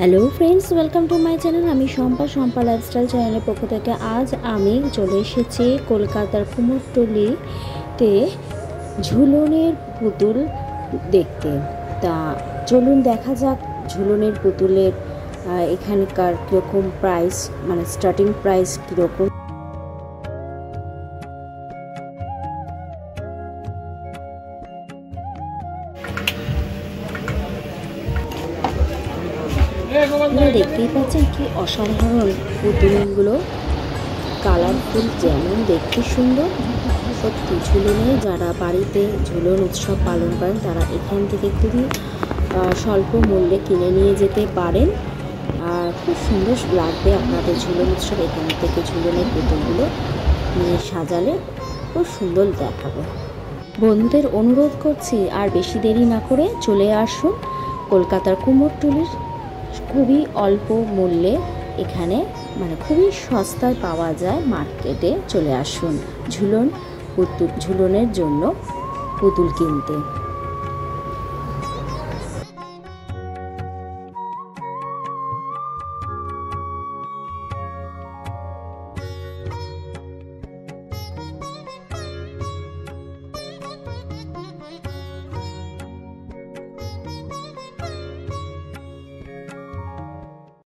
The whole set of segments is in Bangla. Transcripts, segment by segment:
Hello friends, welcome to my channel. আমি শম্পা লাইফস্টাইল চ্যানেলের পক্ষ থেকে আজ আমি চলে এসেছি কলকাতার কুমোরটুলিতে ঝুলনের পুতুল দেখতে। তা চলুন দেখা যাক ঝুলনের পুতুলের এখানকার কীরকম প্রাইস, মানে স্টার্টিং প্রাইস কীরকম। আপনারা দেখতেই পাচ্ছেন কি অসাধারণ পুতুলগুলো, কালারফুল, যেমন দেখতে সুন্দর। সত্যি ঝুলনে যারা বাড়িতে ঝুলন উৎসব পালন করেন তারা এখান থেকে খুবই স্বল্প মূল্যে কিনে নিয়ে যেতে পারেন। আর খুব সুন্দর লাগবে আপনাদের ঝুলন উৎসব। এখান থেকে ঝুলনের পুতুলগুলো নিয়ে সাজালে খুব সুন্দর দেখাবে। বন্ধুদের অনুরোধ করছি আর বেশি দেরি না করে চলে আসুন কলকাতার কুমোরটুলির। খুবই অল্প মূল্যে এখানে, মানে খুবই সস্তায় পাওয়া যায়। মার্কেটে চলে আসুন ঝুলনের জন্য পুতুল কিনতে।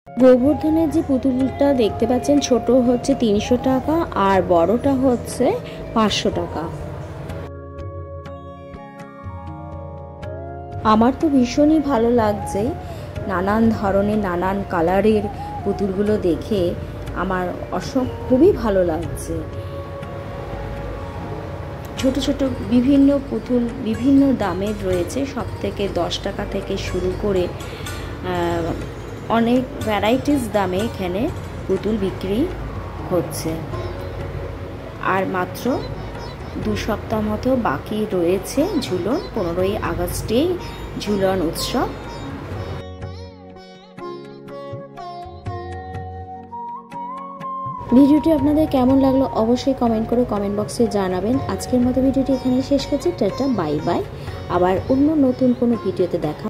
গোবর্ধনের যে পুতুলটা দেখতে পাচ্ছেন, ছোট হচ্ছে 300 টাকা আর বড়টা হচ্ছে 500 টাকা। আমার তো ভীষণই ভালো লাগছে নানান ধরনের নানান কালারের পুতুলগুলো দেখে। আমার খুবই ভালো লাগছে। ছোট ছোট বিভিন্ন পুতুল বিভিন্ন দামের রয়েছে, সব থেকে 10 টাকা থেকে শুরু করে অনেক ভ্যারাইটিস দামে এখানে পুতুল বিক্রি হচ্ছে। আর মাত্র 2 সপ্তাহ মতো বাকি রয়েছে ঝুলন। 15ই আগস্টেই ঝুলন উৎসব। ভিডিওটি আপনাদের কেমন লাগলো অবশ্যই কমেন্ট করে কমেন্ট বক্সে জানাবেন। আজকের মতো ভিডিওটি এখানে শেষ করছি। Tata, bye bye. আবার অন্য নতুন কোনো ভিডিওতে দেখা